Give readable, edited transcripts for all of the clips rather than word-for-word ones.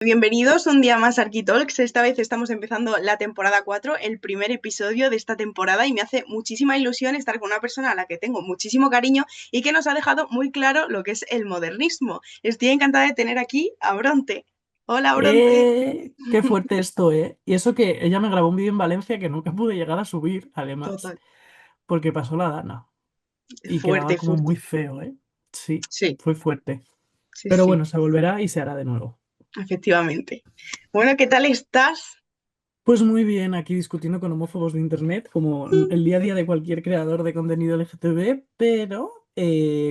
Bienvenidos un día más a Arquitalks. Esta vez estamos empezando la temporada 4, el primer episodio de esta temporada, y me hace muchísima ilusión estar con una persona a la que tengo muchísimo cariño y que nos ha dejado muy claro lo que es el modernismo. Estoy encantada de tener aquí a Bronte. Hola, Bronte. Qué fuerte esto, ¿eh? Y eso que ella me grabó un vídeo en Valencia que nunca pude llegar a subir, además, Total. porque pasó la Dana y quedaba Fuerte, como muy fuerte. feo, ¿eh? Sí, Sí, fue fuerte. sí, Pero sí, bueno, se volverá y se hará de nuevo. efectivamente. Bueno, ¿qué tal estás? Pues muy bien, aquí discutiendo con homófobos de internet, como el día a día de cualquier creador de contenido LGTB, pero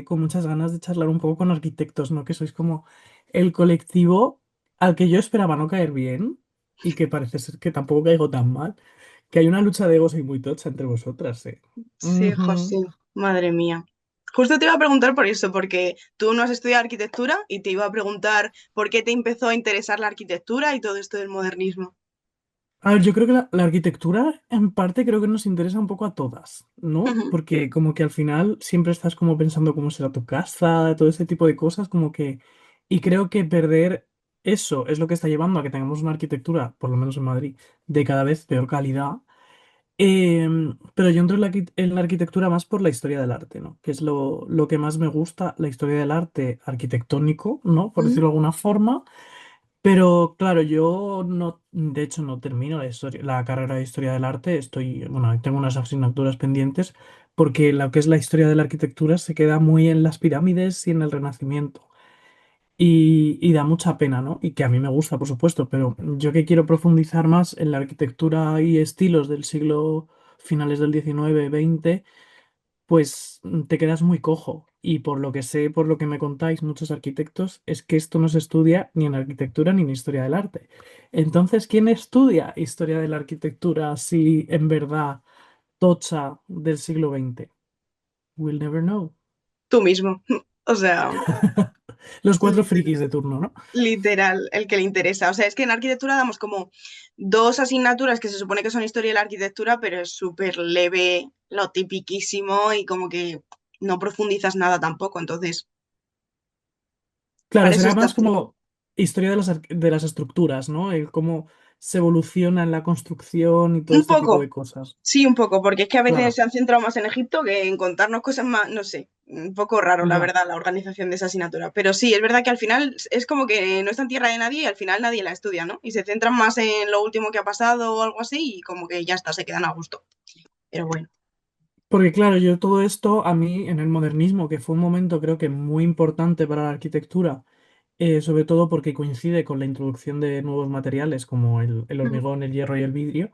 con muchas ganas de charlar un poco con arquitectos, ¿no? Que sois como el colectivo al que yo esperaba no caer bien y que parece ser que tampoco caigo tan mal. Que hay una lucha de egos ahí muy tocha entre vosotras, ¿eh? Sí, José, Ujú. madre mía. Justo te iba a preguntar por eso, porque tú no has estudiado arquitectura y te iba a preguntar por qué te empezó a interesar la arquitectura y todo esto del modernismo. A ver, yo creo que la arquitectura en parte creo que nos interesa un poco a todas, ¿no? Ujú. Porque como que al final siempre estás como pensando cómo será tu casa, todo ese tipo de cosas, como que... Y creo que perder eso es lo que está llevando a que tengamos una arquitectura, por lo menos en Madrid, de cada vez peor calidad. Pero yo entro en la arquitectura más por la historia del arte, ¿no? Que es lo que más me gusta, la historia del arte arquitectónico, ¿no? Por Ujú. decirlo de alguna forma. Pero claro, yo no, de hecho no termino la carrera de historia del arte, bueno, tengo unas asignaturas pendientes porque lo que es la historia de la arquitectura se queda muy en las pirámides y en el Renacimiento. Y da mucha pena, ¿no? Y que a mí me gusta, por supuesto, pero yo que quiero profundizar más en la arquitectura y estilos del siglo finales del 19 20 pues te quedas muy cojo. Y por lo que sé, por lo que me contáis muchos arquitectos, es que esto no se estudia ni en arquitectura ni en historia del arte. Entonces, ¿quién estudia historia de la arquitectura así en verdad tocha del siglo XX? We'll never know. Tú mismo. O sea, Los cuatro literal, frikis de turno, ¿no? literal, el que le interesa. O sea, es que en arquitectura damos como dos asignaturas que se supone que son historia de la arquitectura, pero es súper leve, lo tipiquísimo y como que no profundizas nada tampoco. Entonces, Claro, para eso será estás más tú. como historia de las estructuras, ¿no? El cómo se evoluciona en la construcción y todo Un este tipo de poco, cosas. sí, un poco, porque es que a veces Claro, se han centrado más en Egipto que en contarnos cosas más, no sé, un poco raro, la ya. verdad, la organización de esa asignatura. Pero sí, es verdad que al final es como que no está en tierra de nadie y al final nadie la estudia, ¿no? Y se centran más en lo último que ha pasado o algo así y como que ya está, se quedan a gusto. Pero bueno. Porque claro, yo todo esto a mí en el modernismo, que fue un momento creo que muy importante para la arquitectura, sobre todo porque coincide con la introducción de nuevos materiales como el Ujú, hormigón, el hierro y el vidrio,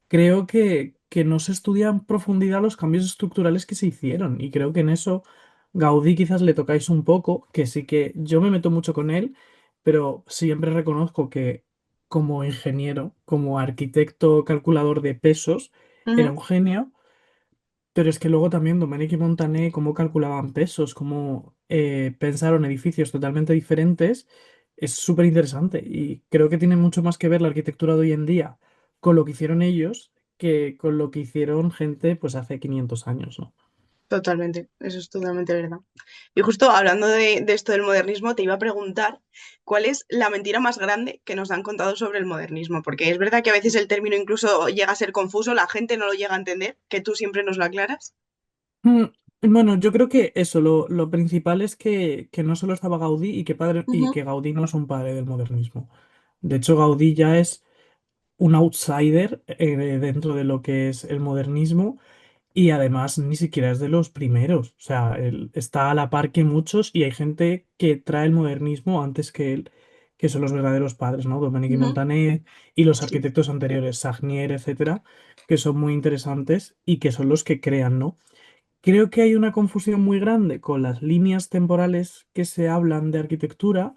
creo que no se estudia en profundidad los cambios estructurales que se hicieron. Y creo que en eso Gaudí quizás le tocáis un poco, que sí que yo me meto mucho con él, pero siempre reconozco que como ingeniero, como arquitecto calculador de pesos, era ujú, un genio. Pero es que luego también Domènech y Montané, cómo calculaban pesos, cómo pensaron edificios totalmente diferentes, es súper interesante. Y creo que tiene mucho más que ver la arquitectura de hoy en día con lo que hicieron ellos que con lo que hicieron gente pues hace 500 años, ¿no? totalmente, eso es totalmente verdad. Y justo hablando de esto del modernismo, te iba a preguntar cuál es la mentira más grande que nos han contado sobre el modernismo, porque es verdad que a veces el término incluso llega a ser confuso, la gente no lo llega a entender, que tú siempre nos lo aclaras. Mm, Bueno, yo creo que eso, lo principal es que no solo estaba Gaudí y Ujú, que Gaudí no es un padre del modernismo. De hecho, Gaudí ya es un outsider dentro de lo que es el modernismo. Y además ni siquiera es de los primeros. O sea, él está a la par que muchos y hay gente que trae el modernismo antes que él, que son los verdaderos padres, ¿no? Domènech y ujú. Montané y los Sí, arquitectos anteriores, Sagnier, etcétera, que son muy interesantes y que son los que crean, ¿no? Creo que hay una confusión muy grande con las líneas temporales que se hablan de arquitectura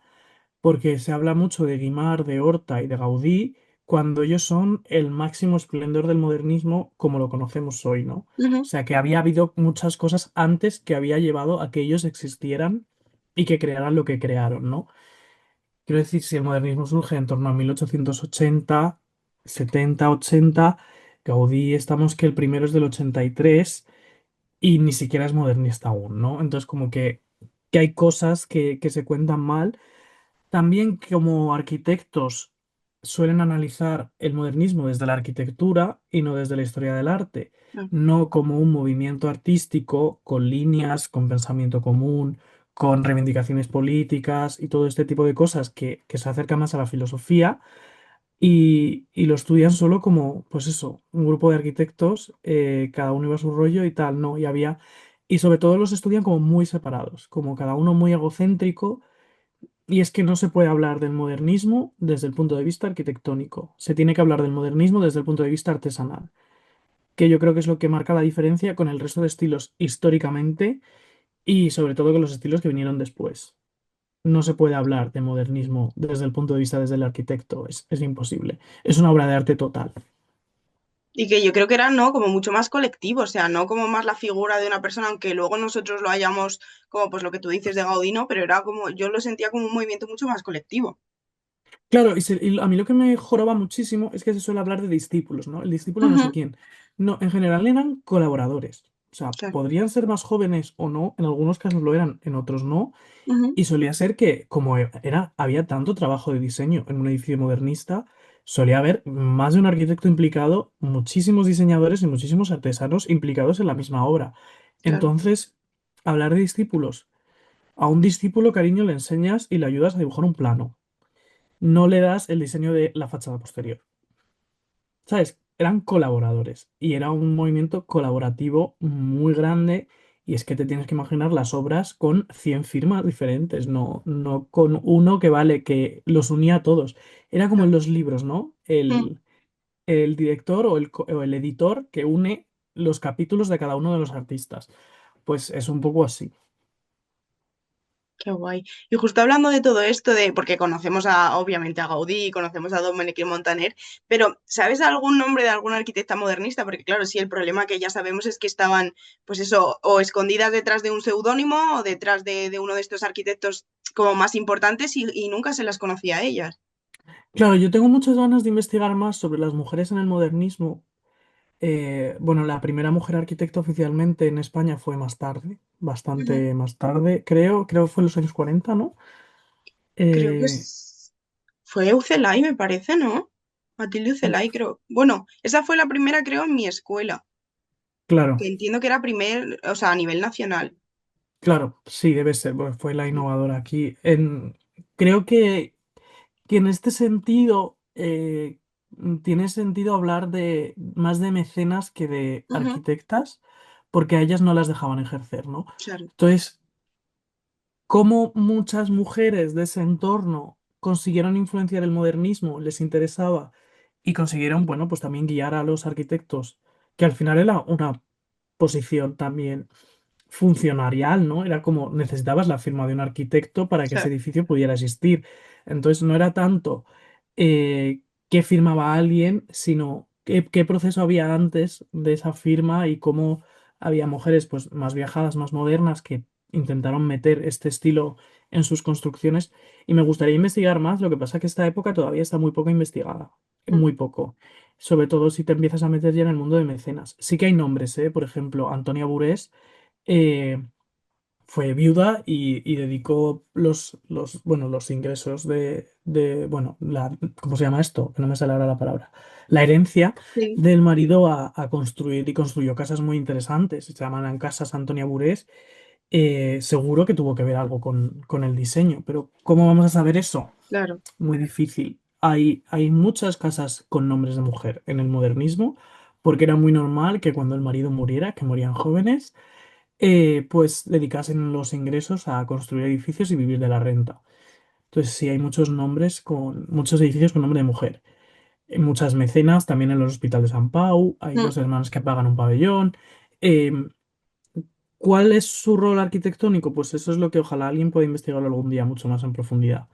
porque se habla mucho de Guimard, de Horta y de Gaudí, cuando ellos son el máximo esplendor del modernismo como lo conocemos hoy, ¿no? O ujú, sea, que había habido muchas cosas antes que había llevado a que ellos existieran y que crearan lo que crearon, ¿no? Quiero decir, si el modernismo surge en torno a 1880, 70, 80, Gaudí estamos que el primero es del 83 y ni siquiera es modernista aún, ¿no? Entonces, como que hay cosas que se cuentan mal También como arquitectos suelen analizar el modernismo desde la arquitectura y no desde la historia del arte, Mm, no como un movimiento artístico con líneas, con pensamiento común, con reivindicaciones políticas y todo este tipo de cosas que se acerca más a la filosofía y lo estudian solo como, pues eso, un grupo de arquitectos, cada uno iba a su rollo y tal, no, y había, y sobre todo los estudian como muy separados, como cada uno muy egocéntrico y es que no se puede hablar del modernismo desde el punto de vista arquitectónico. Se tiene que hablar del modernismo desde el punto de vista artesanal, que yo creo que es lo que marca la diferencia con el resto de estilos históricamente y sobre todo con los estilos que vinieron después. No se puede hablar de modernismo desde el punto de vista desde el arquitecto, es imposible. Es una obra de arte total. y que yo creo que era, ¿no? Como mucho más colectivo, o sea, no como más la figura de una persona, aunque luego nosotros lo hayamos, como pues lo que tú dices de Gaudí, ¿no? Pero era como, yo lo sentía como un movimiento mucho más colectivo. Claro, y a mí lo que me joroba muchísimo es que se suele hablar de discípulos, ¿no? El discípulo no sé Ujú, quién. No, en general eran colaboradores. O sea, claro, podrían ser más jóvenes o no, en algunos casos lo eran, en otros no. ujú, Y solía ser que, como había tanto trabajo de diseño en un edificio modernista, solía haber más de un arquitecto implicado, muchísimos diseñadores y muchísimos artesanos implicados en la misma obra. claro. Entonces, hablar de discípulos. A un discípulo, cariño, le enseñas y le ayudas a dibujar un plano. No le das el diseño de la fachada posterior. ¿Sabes? Eran colaboradores y era un movimiento colaborativo muy grande y es que te tienes que imaginar las obras con 100 firmas diferentes, no con uno que vale, que los unía a todos. Era como en Claro. los libros, ¿no? Mm. El director o el editor que une los capítulos de cada uno de los artistas. Pues es un poco así. Qué guay. Y justo hablando de todo esto, de, porque conocemos a, obviamente a Gaudí, conocemos a Domènech y Montaner, pero ¿sabes algún nombre de alguna arquitecta modernista? Porque claro, sí, el problema que ya sabemos es que estaban, pues eso, o escondidas detrás de un seudónimo o detrás de uno de estos arquitectos como más importantes y nunca se las conocía a ellas. Claro, yo tengo muchas ganas de investigar más sobre las mujeres en el modernismo. Bueno, la primera mujer arquitecta oficialmente en España fue más tarde, Ujú. bastante más tarde, creo que fue en los años 40, ¿no? Creo que Eh, fue Ucelay, me parece, ¿no? Matilde Ucelay, uf, creo. Bueno, esa fue la primera, creo, en mi escuela, que claro, entiendo que era primer, o sea, a nivel nacional. claro, sí, debe ser, porque fue la innovadora aquí. Creo que en este sentido tiene sentido hablar de más de mecenas que de Ujú, arquitectas, porque a ellas no las dejaban ejercer, ¿no? claro. Entonces, cómo muchas mujeres de ese entorno consiguieron influenciar el modernismo, les interesaba y consiguieron, bueno, pues también guiar a los arquitectos, que al final era una posición también funcionarial, ¿no? Era como necesitabas la firma de un arquitecto para que ese Claro. edificio pudiera existir. Entonces no era tanto qué firmaba alguien, sino qué proceso había antes de esa firma y cómo había mujeres pues más viajadas, más modernas que intentaron meter este estilo en sus construcciones. Y me gustaría investigar más, lo que pasa que esta época todavía está muy poco investigada, Mm. muy poco. Sobre todo si te empiezas a meter ya en el mundo de mecenas. Sí que hay nombres, ¿eh? Por ejemplo, Antonia Burés eh, fue viuda y dedicó bueno, los ingresos bueno, ¿cómo se llama esto? Que no me sale ahora la palabra. La herencia Sí, del marido a construir y construyó casas muy interesantes. Se llaman Casas Antonia Burés. Seguro que tuvo que ver algo con el diseño, pero ¿cómo vamos a saber eso? claro. Muy difícil. Hay muchas casas con nombres de mujer en el modernismo, porque era muy normal que cuando el marido muriera, que morían jóvenes, pues dedicasen los ingresos a construir edificios y vivir de la renta. Entonces sí, hay muchos edificios con nombre de mujer. Muchas mecenas, también en el Hospital de San Pau, hay Mm, dos hermanas que pagan un pabellón. Eh, ¿Cuál es su rol arquitectónico? Pues eso es lo que ojalá alguien pueda investigarlo algún día mucho más en profundidad.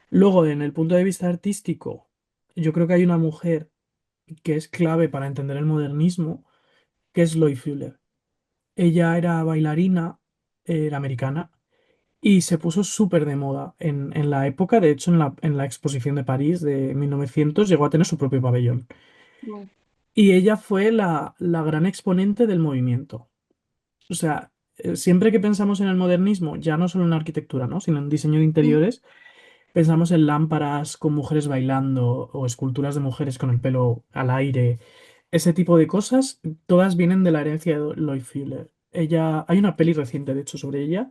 Luego, en el punto de vista artístico, yo creo que hay una mujer que es clave para entender el modernismo, que es Loie Fuller. Ella era bailarina, era americana, y se puso súper de moda en la época. De hecho, en la exposición de París de 1900 llegó a tener su propio pabellón. mm, Y ella fue la gran exponente del movimiento. O sea, siempre que pensamos en el modernismo, ya no solo en arquitectura, ¿no? Sino en diseño de mm, interiores, pensamos en lámparas con mujeres bailando o esculturas de mujeres con el pelo al aire, ese tipo de cosas, todas vienen de la herencia de Lois Fuller. Ella, hay una peli reciente, de hecho, sobre ella,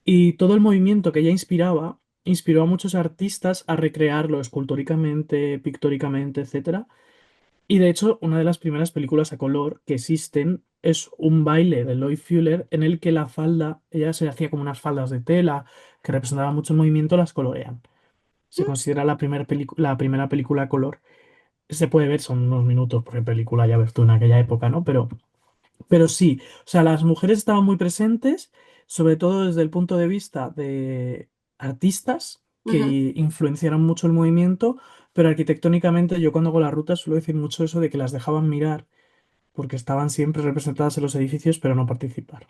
y todo el movimiento que ella inspiraba inspiró a muchos artistas a recrearlo escultóricamente, pictóricamente, etcétera. Y de hecho, una de las primeras películas a color que existen es un baile de Lois Fuller en el que la falda, ella se hacía como unas faldas de tela que representaban mucho el movimiento, las colorean. Se Mm, considera la primera película a color. Se puede ver, son unos minutos, porque película ya ves tú en aquella época, ¿no? Pero sí, o sea, las mujeres estaban muy presentes, sobre todo desde el punto de vista de artistas que ujú. influenciaron mucho el movimiento, pero arquitectónicamente yo cuando hago la ruta suelo decir mucho eso de que las dejaban mirar, porque estaban siempre representadas en los edificios, pero no participar.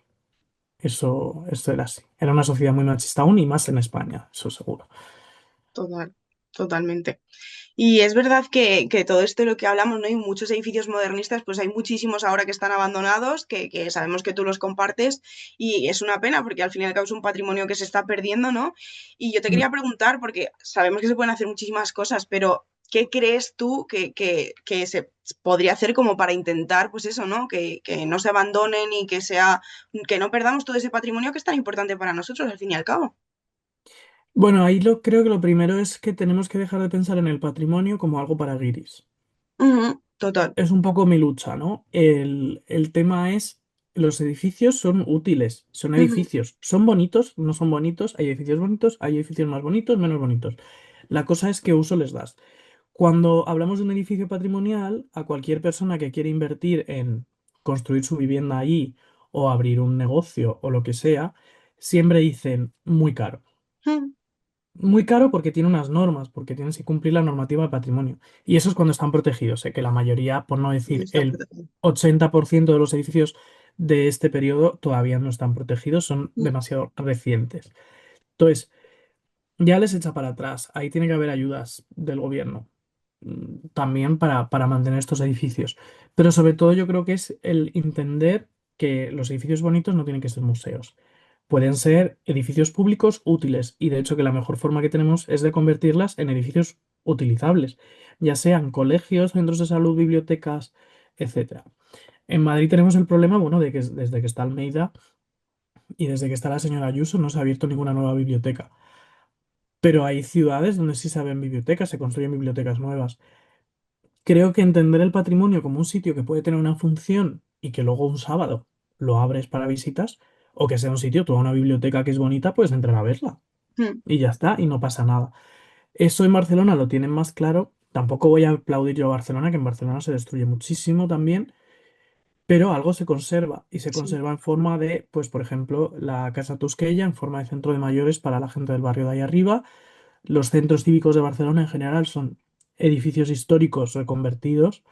Eso era así. Era una sociedad muy machista aún y más en España, eso seguro. Total, totalmente. Y es verdad que todo esto de lo que hablamos, ¿no? Y muchos edificios modernistas, pues hay muchísimos ahora que están abandonados, que sabemos que tú los compartes, y es una pena porque al fin y al cabo es un patrimonio que se está perdiendo, ¿no? Y yo te Mm. quería preguntar, porque sabemos que se pueden hacer muchísimas cosas, pero ¿qué crees tú que se podría hacer como para intentar, pues eso, ¿no? Que no se abandonen y que sea, que no perdamos todo ese patrimonio que es tan importante para nosotros, al fin y al cabo? Bueno, creo que lo primero es que tenemos que dejar de pensar en el patrimonio como algo para guiris. Ujú, total. Es un poco mi lucha, ¿no? El tema es, los edificios son útiles, son Ujú, edificios, son bonitos, no son bonitos, hay edificios bonitos, hay edificios más bonitos, menos bonitos. La cosa es qué uso les das. Cuando hablamos de un edificio patrimonial, a cualquier persona que quiere invertir en construir su vivienda allí o abrir un negocio o lo que sea, siempre dicen muy caro. ujú. Muy caro porque tiene unas normas, porque tienes que cumplir la normativa de patrimonio. Y eso es cuando están protegidos, que la mayoría, por no No decir está el protegido. 80% de los edificios de este periodo todavía no están protegidos, son Mm. demasiado recientes. Entonces, ya les echa para atrás. Ahí tiene que haber ayudas del gobierno también para mantener estos edificios. Pero sobre todo yo creo que es el entender que los edificios bonitos no tienen que ser museos. Pueden ser edificios públicos útiles y de hecho que la mejor forma que tenemos es de convertirlas en edificios utilizables, ya sean colegios, centros de salud, bibliotecas, etcétera. En Madrid tenemos el problema, bueno, de que desde que está Almeida y desde que está la señora Ayuso no se ha abierto ninguna nueva biblioteca. Pero hay ciudades donde sí se abren bibliotecas, se construyen bibliotecas nuevas. Creo que entender el patrimonio como un sitio que puede tener una función y que luego un sábado lo abres para visitas, o que sea un sitio, toda una biblioteca que es bonita, puedes entrar a verla Mm. y ya está, y no pasa nada. Eso en Barcelona lo tienen más claro. Tampoco voy a aplaudir yo a Barcelona, que en Barcelona se destruye muchísimo también, pero algo se conserva y se Sí, conserva en forma de, pues por ejemplo, la Casa Tusquella en forma de centro de mayores para la gente del barrio de ahí arriba. Los centros cívicos de Barcelona en general son edificios históricos reconvertidos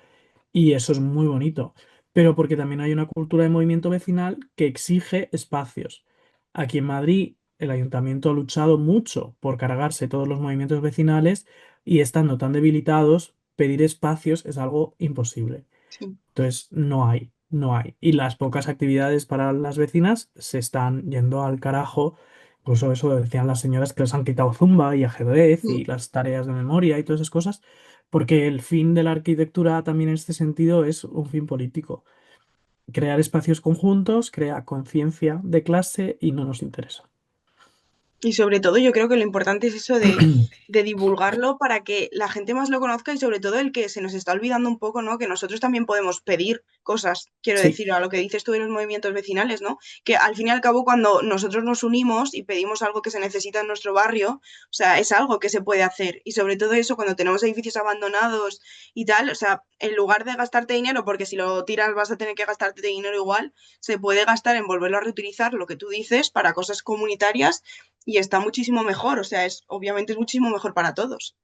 y eso es muy bonito, pero porque también hay una cultura de movimiento vecinal que exige espacios. Aquí en Madrid, el ayuntamiento ha luchado mucho por cargarse todos los movimientos vecinales y estando tan debilitados, pedir espacios es algo imposible. sí. Entonces, no hay. Y las pocas actividades para las vecinas se están yendo al carajo. Incluso eso decían las señoras que les han quitado zumba y ajedrez Mm. y las tareas de memoria y todas esas cosas, porque el fin de la arquitectura también en este sentido es un fin político. Crear espacios conjuntos, crea conciencia de clase y no nos interesa. Y sobre todo yo creo que lo importante es eso de divulgarlo para que la gente más lo conozca y sobre todo el que se nos está olvidando un poco, ¿no? Que nosotros también podemos pedir cosas, quiero Sí, decir, a lo que dices tú de los movimientos vecinales, ¿no? Que al fin y al cabo cuando nosotros nos unimos y pedimos algo que se necesita en nuestro barrio, o sea, es algo que se puede hacer. Y sobre todo eso cuando tenemos edificios abandonados y tal, o sea, en lugar de gastarte dinero, porque si lo tiras vas a tener que gastarte dinero igual, se puede gastar en volverlo a reutilizar, lo que tú dices, para cosas comunitarias y está muchísimo mejor, o sea, es obviamente es muchísimo mejor para todos.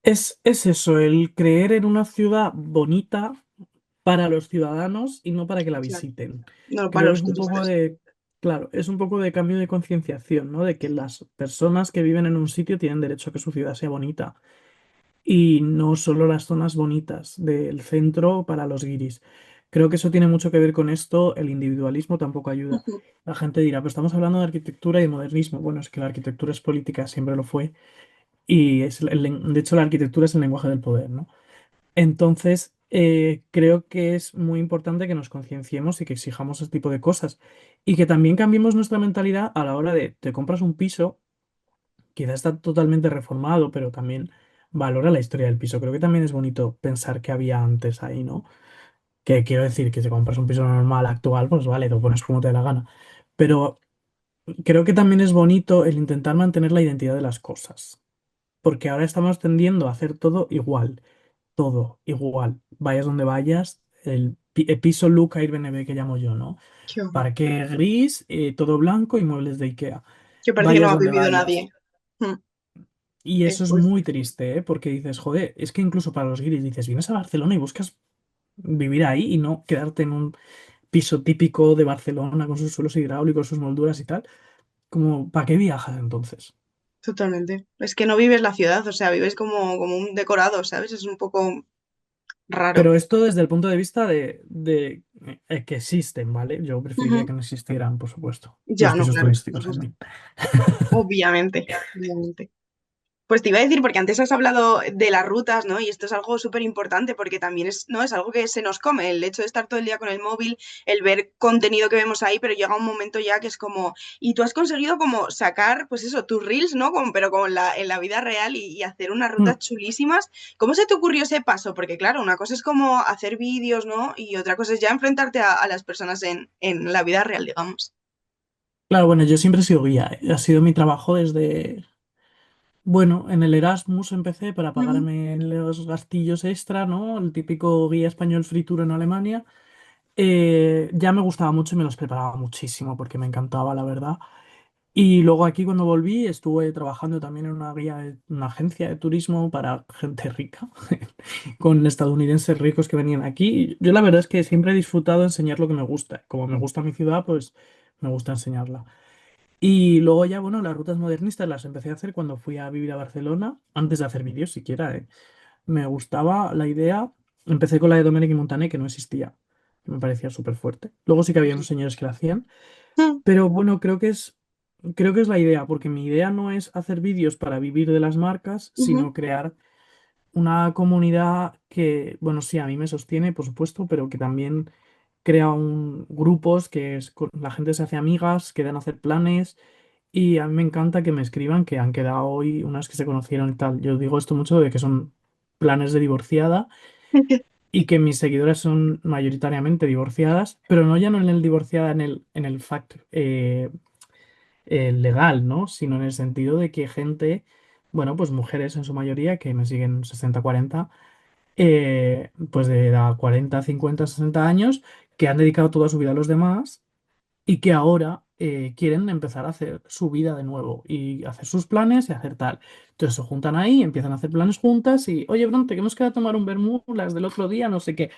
es eso, el creer en una ciudad bonita para los ciudadanos y no para que la Claro, visiten. no para Creo que los es un poco turistas. de, claro, es un poco de cambio de concienciación, ¿no? De que las personas que viven en un sitio tienen derecho a que su ciudad sea bonita y no solo las zonas bonitas del centro para los guiris. Creo que eso tiene mucho que ver con esto, el individualismo tampoco ayuda. Ujú. La gente dirá, pero estamos hablando de arquitectura y de modernismo. Bueno, es que la arquitectura es política, siempre lo fue, y de hecho la arquitectura es el lenguaje del poder, ¿no? Entonces, creo que es muy importante que nos concienciemos y que exijamos ese tipo de cosas. Y que también cambiemos nuestra mentalidad a la hora de, te compras un piso, quizás está totalmente reformado, pero también valora la historia del piso. Creo que también es bonito pensar que había antes ahí, ¿no? Que quiero decir que si compras un piso normal actual, pues vale, lo pones como te dé la gana. Pero creo que también es bonito el intentar mantener la identidad de las cosas. Porque ahora estamos tendiendo a hacer todo igual. Vayas donde vayas, el piso look Airbnb que llamo yo, ¿no? Qué horror. Parque gris, todo blanco y muebles de IKEA. Que parece que no Vayas ha donde vivido vayas. nadie. Mm. Y eso es Pues muy triste, ¿eh? Porque dices, joder, es que incluso para los guiris dices, vienes a Barcelona y buscas vivir ahí y no quedarte en un piso típico de Barcelona con sus suelos hidráulicos, sus molduras y tal. Como, ¿para qué viajas entonces? totalmente. Es que no vives la ciudad, o sea, vives como un decorado, ¿sabes? Es un poco raro. Pero esto desde el punto de vista de que existen, ¿vale? Yo preferiría Ujú. que no existieran, por supuesto, Ya, los no, pisos claro, por turísticos, en supuesto. fin. Obviamente, obviamente. Pues te iba a decir, porque antes has hablado de las rutas, ¿no? Y esto es algo súper importante porque también es, ¿no? Es algo que se nos come, el hecho de estar todo el día con el móvil, el ver contenido que vemos ahí, pero llega un momento ya que es como, y tú has conseguido como sacar, pues eso, tus reels, ¿no? Como, pero como en la vida real y hacer unas Mm. rutas chulísimas. ¿Cómo se te ocurrió ese paso? Porque claro, una cosa es como hacer vídeos, ¿no? Y otra cosa es ya enfrentarte a las personas en la vida real, digamos. Claro, bueno, yo siempre he sido guía, ¿eh? Ha sido mi trabajo desde, bueno, en el Erasmus empecé para Ujú. pagarme los gastillos extra, ¿no? El típico guía español free tour en Alemania. Ya me gustaba mucho y me los preparaba muchísimo porque me encantaba, la verdad. Y luego aquí cuando volví estuve trabajando también en una guía, una agencia de turismo para gente rica, con estadounidenses ricos que venían aquí. Yo la verdad es que siempre he disfrutado enseñar lo que me gusta. Como me gusta mi ciudad, pues me gusta enseñarla. Y luego ya, bueno, las rutas modernistas las empecé a hacer cuando fui a vivir a Barcelona, antes de hacer vídeos siquiera, ¿eh? Me gustaba la idea. Empecé con la de Domènech y Montaner, que no existía, que me parecía súper fuerte. Luego sí que había unos señores que la hacían. Mm. Pero bueno, creo que es la idea, porque mi idea no es hacer vídeos para vivir de las marcas, Ujú. sino crear una comunidad que, bueno, sí, a mí me sostiene, por supuesto, pero que también crea grupos la gente se hace amigas, quedan a hacer planes y a mí me encanta que me escriban que han quedado hoy unas que se conocieron y tal. Yo digo esto mucho de que son planes de divorciada y que mis seguidoras son mayoritariamente divorciadas, pero no ya no en el divorciada en el fact legal, ¿no? Sino en el sentido de que gente, bueno, pues mujeres en su mayoría que me siguen 60-40, pues de edad 40, 50, 60 años, que han dedicado toda su vida a los demás y que ahora quieren empezar a hacer su vida de nuevo y hacer sus planes y hacer tal. Entonces se juntan ahí, empiezan a hacer planes juntas y, oye, Bronte, que hemos quedado a tomar un vermú, las del otro día, no sé qué.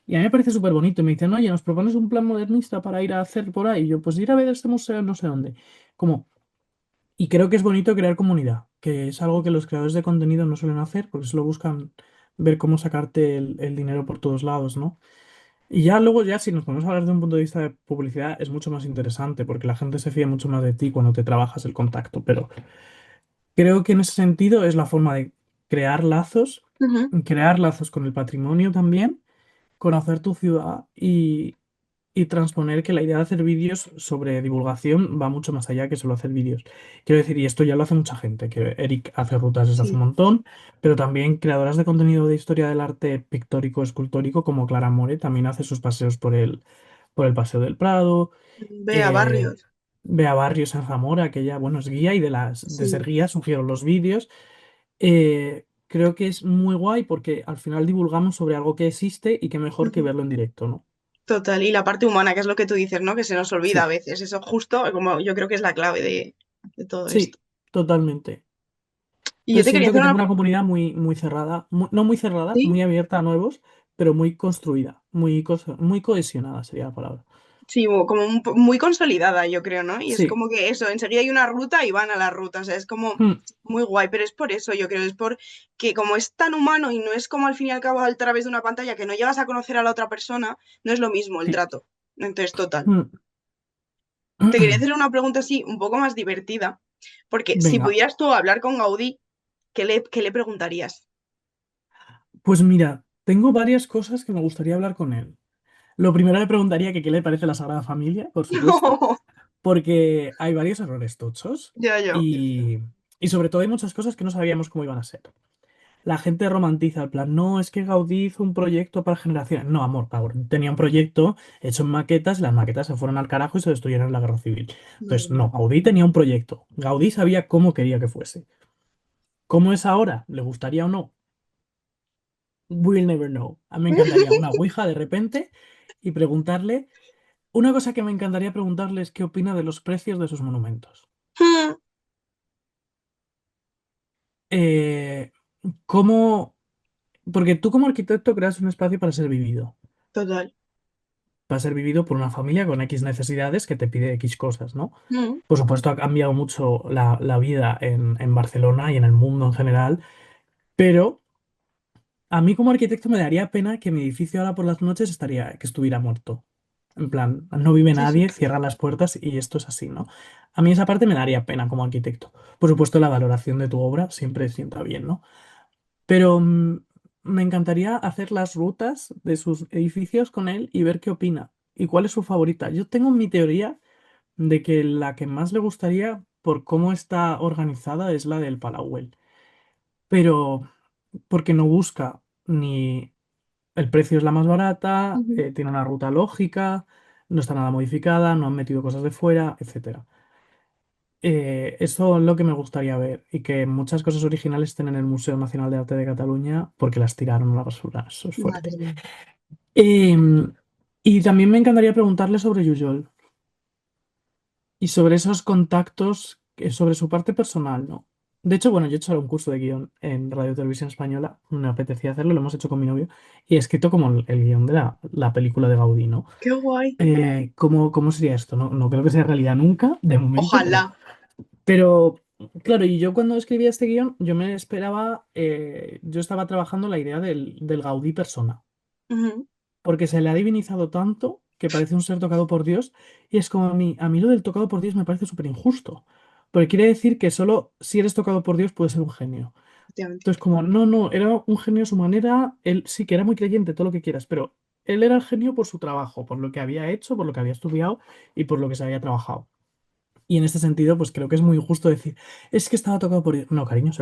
Y a mí me parece súper bonito. Y me dicen, oye, ¿nos propones un plan modernista para ir a hacer por ahí? Y yo, pues ir a ver este museo, no sé dónde. Como, y creo que es bonito crear comunidad, que es algo que los creadores de contenido no suelen hacer, porque solo buscan ver cómo sacarte el dinero por todos lados, ¿no? Y ya luego, ya si nos ponemos a hablar de un punto de vista de publicidad, es mucho más interesante, porque la gente se fía mucho más de ti cuando te trabajas el contacto. Pero creo que en ese sentido es la forma de Ujú. crear lazos con el patrimonio también, conocer tu ciudad y transponer que la idea de hacer vídeos sobre divulgación va mucho más allá que solo hacer vídeos. Quiero decir, y esto ya lo hace mucha gente, que Eric hace rutas desde hace un Sí. montón, pero también creadoras de contenido de historia del arte pictórico, escultórico, como Clara More, también hace sus paseos por el Paseo del Prado. Ve a eh, barrios. Bea Barrios en Zamora, que ella, bueno, es guía y de ser Sí. guía sugiero los vídeos. Creo que es muy guay porque al final divulgamos sobre algo que existe y que mejor que Ujú. verlo en directo, ¿no? Total, y la parte humana, que es lo que tú dices, ¿no? Que se nos olvida a Sí, veces. Eso justo, como yo creo que es la clave de todo esto. sí, totalmente. Y yo Entonces te quería siento hacer que tengo una... una comunidad muy, muy cerrada, no muy cerrada, Sí, muy abierta a nuevos, pero muy construida, muy cohesionada sería la palabra. Sí, como muy consolidada, yo creo, ¿no? Y es Sí. como que eso, enseguida hay una ruta y van a la ruta, o sea, es como Mm, muy guay, pero es por eso, yo creo, es por que como es tan humano y no es como al fin y al cabo a través de una pantalla que no llegas a conocer a la otra persona, no es lo mismo el sí. trato. Entonces, total. Mm. Te quería hacer una pregunta así, un poco más divertida, porque si Venga, pudieras tú hablar con Gaudí, ¿qué le preguntarías? pues mira, tengo varias cosas que me gustaría hablar con él. Lo primero le preguntaría que qué le parece la Sagrada Familia, por supuesto, porque hay varios errores tochos Ya, ya. y, y sobre todo hay muchas cosas que no sabíamos cómo iban a ser. La gente romantiza el plan, no, es que Gaudí hizo un proyecto para generaciones. No, amor, Gaudí tenía un proyecto hecho en maquetas, las maquetas se fueron al carajo y se destruyeron en la guerra civil. Madre Entonces, mía. no, Gaudí tenía un proyecto. Gaudí sabía cómo quería que fuese. ¿Cómo es ahora? ¿Le gustaría o no? We'll never know. A mí me encantaría una ouija de repente y preguntarle. Una cosa que me encantaría preguntarle es qué opina de los precios de sus monumentos. Eh, ¿Cómo? Porque tú como arquitecto creas un espacio para ser vivido. Total. Para ser vivido por una familia con X necesidades que te pide X cosas, ¿no? Mm, Por supuesto, ha cambiado mucho la vida en Barcelona y en el mundo en general, pero a mí como arquitecto me daría pena que mi edificio ahora por las noches que estuviera muerto. En plan, no vive sí, sí. nadie, cierra las puertas y esto es así, ¿no? A mí esa parte me daría pena como arquitecto. Por supuesto, la valoración de tu obra siempre sienta bien, ¿no? Pero me encantaría hacer las rutas de sus edificios con él y ver qué opina y cuál es su favorita. Yo tengo mi teoría de que la que más le gustaría por cómo está organizada es la del Palau Güell, pero porque no busca ni el precio es la más barata, Ujú. tiene una ruta lógica, no está nada modificada, no han metido cosas de fuera, etcétera. Eso es lo que me gustaría ver y que muchas cosas originales estén en el Museo Nacional de Arte de Cataluña porque las tiraron a la basura, eso es fuerte. Madre mía. Em, y también me encantaría preguntarle sobre Yuyol y sobre esos contactos, sobre su parte personal, ¿no? De hecho, bueno, yo he hecho un curso de guión en Radio Televisión Española, me apetecía hacerlo, lo hemos hecho con mi novio, y he escrito como el guión de la película de Gaudí, ¿no? Qué guay. ¿Cómo sería esto? No, no creo que sea realidad nunca, de momento, Ojalá. pero claro, y yo cuando escribía este guión, yo me esperaba, yo estaba trabajando la idea del Gaudí persona Ujú. porque se le ha divinizado tanto que parece un ser tocado por Dios, y es como a mí lo del tocado por Dios me parece súper injusto, porque quiere decir que solo si eres tocado por Dios puedes ser un genio. Efectivamente. Entonces, como, no, no, era un genio a su manera, él sí que era muy creyente, todo lo que quieras, pero él era el genio por su trabajo, por lo que había hecho, por lo que había estudiado y por lo que se había trabajado. Y en este sentido, pues creo que es muy injusto decir, es que estaba tocado por Dios. No, cariño,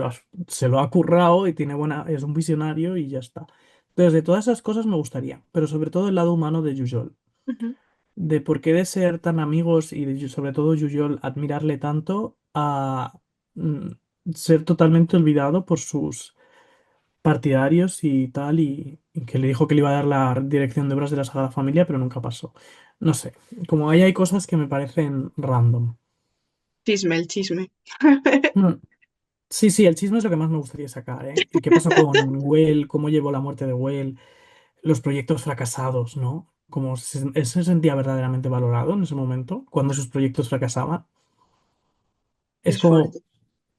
se lo ha currado y tiene es un visionario y ya está. Entonces, de todas esas cosas me gustaría, pero sobre todo el lado humano de Yuyol, Ujú. de por qué de ser tan amigos y sobre todo Yuyol admirarle tanto a mm, ser totalmente olvidado por sus partidarios y tal, y que le dijo que le iba a dar la dirección de obras de la Sagrada Familia, pero nunca pasó. No sé, como ahí hay cosas que me parecen random. Chisme, el chisme. Mm. Sí, sí, el chisme es lo que más me gustaría sacar, ¿eh? ¿Y qué pasó con Well? ¿Cómo llevó la muerte de Well? Los proyectos fracasados, ¿no? Como él se sentía verdaderamente valorado en ese momento, cuando sus proyectos fracasaban. Es Es como, fuerte.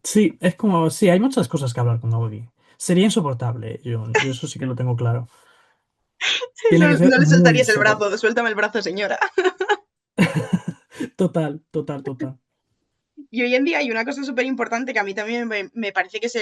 sí, hay muchas cosas que hablar con Gaudí. Sería insoportable, yo eso sí que lo tengo claro. No, Tiene que ser no le muy soltarías el insoportable. brazo, suéltame el brazo, señora. Total, total, total. Y hoy en día hay una cosa súper importante que a mí también me parece que es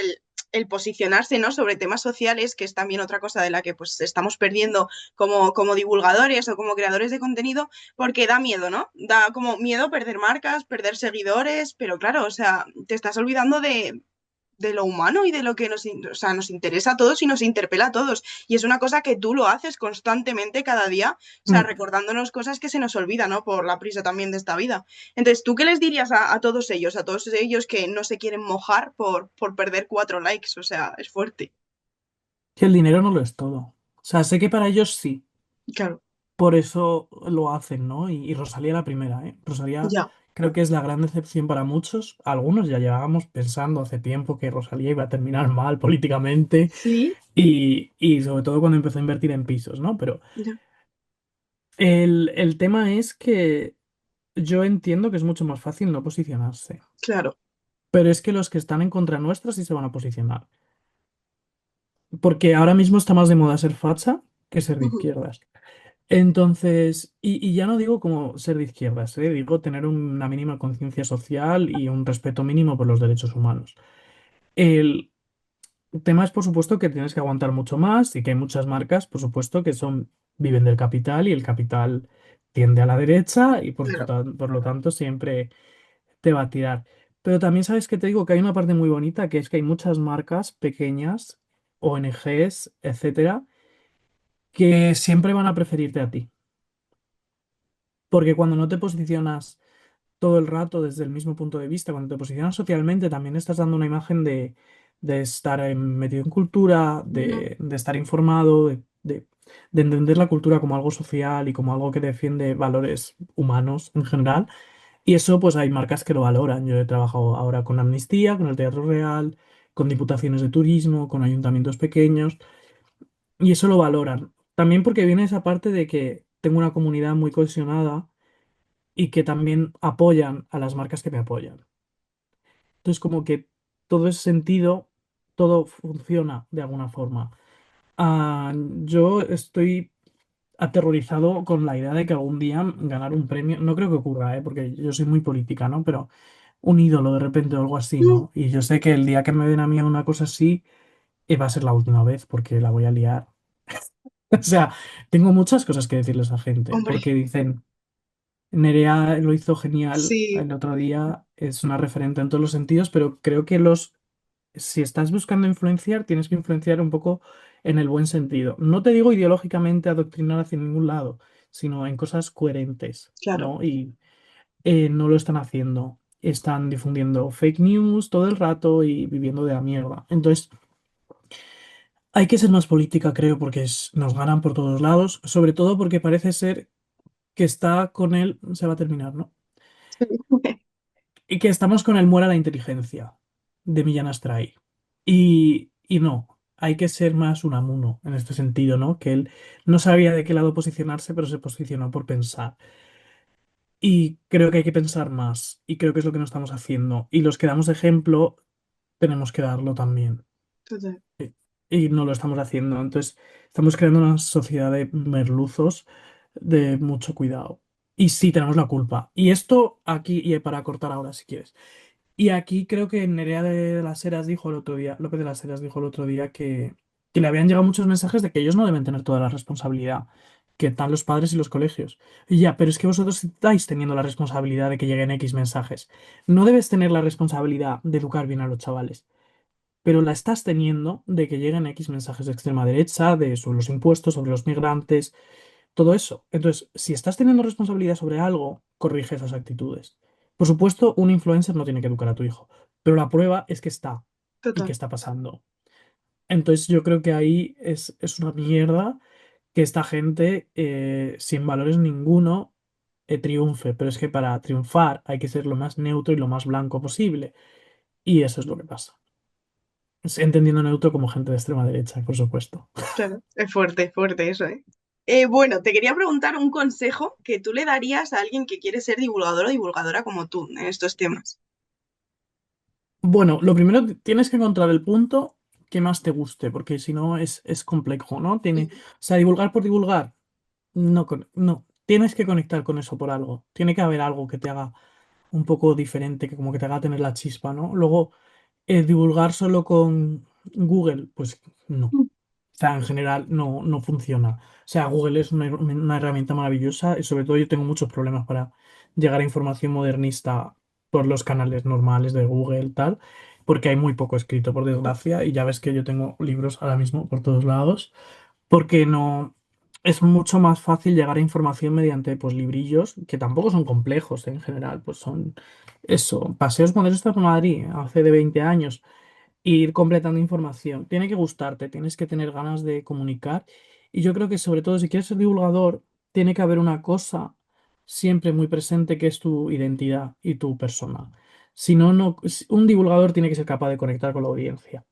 el posicionarse, ¿no? Sobre temas sociales, que es también otra cosa de la que pues estamos perdiendo como divulgadores o como creadores de contenido, porque da miedo, ¿no? Da como miedo perder marcas, perder seguidores, pero claro, o sea, te estás olvidando de lo humano y de lo que o sea, nos interesa a todos y nos interpela a todos. Y es una cosa que tú lo haces constantemente cada día, o sea, Mm. recordándonos cosas que se nos olvidan, ¿no? Por la prisa también de esta vida. Entonces, ¿tú qué les dirías a todos ellos que no se quieren mojar por perder 4 likes? O sea, es fuerte. Que el dinero no lo es todo. O sea, sé que para ellos sí, Claro, por eso lo hacen, ¿no? Y Rosalía la primera, ¿eh? Rosalía ya. creo que es la gran decepción para muchos. Algunos ya llevábamos pensando hace tiempo que Rosalía iba a terminar mal políticamente Sí, y sobre todo cuando empezó a invertir en pisos, ¿no? Pero ya. El tema es que yo entiendo que es mucho más fácil no posicionarse, Claro. pero es que los que están en contra nuestra sí se van a posicionar. Porque ahora mismo está más de moda ser facha que ser de Ujú. izquierdas. Entonces, y ya no digo como ser de izquierdas, digo tener una mínima conciencia social y un respeto mínimo por los derechos humanos. El tema es, por supuesto, que tienes que aguantar mucho más y que hay muchas marcas, por supuesto, que viven del capital y el capital tiende a la derecha y Claro. por lo tanto siempre te va a tirar. Pero también sabes que te digo que hay una parte muy bonita, que es que hay muchas marcas pequeñas, ONGs, etcétera, que siempre van a preferirte a ti. Porque cuando no te posicionas todo el rato desde el mismo punto de vista, cuando te posicionas socialmente, también estás dando una imagen de estar metido en cultura, Ujú. de estar informado, de entender la cultura como algo social y como algo que defiende valores humanos en general. Y eso, pues hay marcas que lo valoran. Yo he trabajado ahora con Amnistía, con el Teatro Real, con diputaciones de turismo, con ayuntamientos pequeños, y eso lo valoran. También porque viene esa parte de que tengo una comunidad muy cohesionada y que también apoyan a las marcas que me apoyan. Entonces, como que todo ese sentido, todo funciona de alguna forma. Yo estoy aterrorizado con la idea de que algún día ganar un premio, no creo que ocurra, porque yo soy muy política, ¿no? Pero un ídolo de repente o algo así, Mm. ¿no? Y yo sé que el día que me den a mí una cosa así, va a ser la última vez porque la voy a liar. O sea, tengo muchas cosas que decirles a gente, Hombre, porque dicen, Nerea lo hizo genial sí, el otro día, es una referente en todos los sentidos, pero creo que si estás buscando influenciar, tienes que influenciar un poco en el buen sentido. No te digo ideológicamente adoctrinar hacia ningún lado, sino en cosas coherentes, claro, ¿no? Y no lo están haciendo. Están difundiendo fake news todo el rato y viviendo de la mierda. Entonces, hay que ser más política, creo, porque nos ganan por todos lados, sobre todo porque parece ser que está con él, se va a terminar, ¿no? Y que estamos con el muera la inteligencia de Millán Astray. Y no, hay que ser más Unamuno en este sentido, ¿no? Que él no sabía de qué lado posicionarse, pero se posicionó por pensar. Y creo que hay que pensar más, y creo que es lo que no estamos haciendo. Y los que damos ejemplo, tenemos que darlo también. total, Y no lo estamos haciendo. Entonces, estamos creando una sociedad de merluzos de mucho cuidado. Y sí, tenemos la culpa. Y esto aquí, y para cortar ahora, si quieres. Y aquí creo que Nerea de las Heras dijo el otro día, López de las Heras dijo el otro día que le habían llegado muchos mensajes de que ellos no deben tener toda la responsabilidad, que están los padres y los colegios. Y ya, pero es que vosotros estáis teniendo la responsabilidad de que lleguen X mensajes. No debes tener la responsabilidad de educar bien a los chavales, pero la estás teniendo de que lleguen X mensajes de extrema derecha, sobre los impuestos, sobre los migrantes, todo eso. Entonces, si estás teniendo responsabilidad sobre algo, corrige esas actitudes. Por supuesto, un influencer no tiene que educar a tu hijo, pero la prueba es que está y que total, está pasando. Entonces, yo creo que ahí es una mierda que esta gente, sin valores ninguno, triunfe. Pero es que para triunfar hay que ser lo más neutro y lo más blanco posible. Y eso es lo que pasa. Entendiendo neutro como gente de extrema derecha, por supuesto. claro. Es fuerte eso, ¿eh? Bueno, te quería preguntar un consejo que tú le darías a alguien que quiere ser divulgador o divulgadora como tú en estos temas. Bueno, lo primero tienes que encontrar el punto que más te guste, porque si no es complejo, ¿no? O sea, divulgar por divulgar, no, no, tienes que conectar con eso por algo. Tiene que haber algo que te haga un poco diferente, que como que te haga tener la chispa, ¿no? Luego, divulgar solo con Google, pues no. O sea, en general no funciona. O sea, Google es una herramienta maravillosa y sobre todo yo tengo muchos problemas para llegar a información modernista por los canales normales de Google, tal, porque hay muy poco escrito, por desgracia, y ya ves que yo tengo libros ahora mismo por todos lados, porque no es mucho más fácil llegar a información mediante pues librillos que tampoco son complejos en general, pues son eso, paseos modernistas por Madrid hace de 20 años ir completando información. Tiene que gustarte, tienes que tener ganas de comunicar. Y yo creo que sobre todo si quieres ser divulgador, tiene que haber una cosa siempre muy presente que es tu identidad y tu persona. Si no, un divulgador tiene que ser capaz de conectar con la audiencia.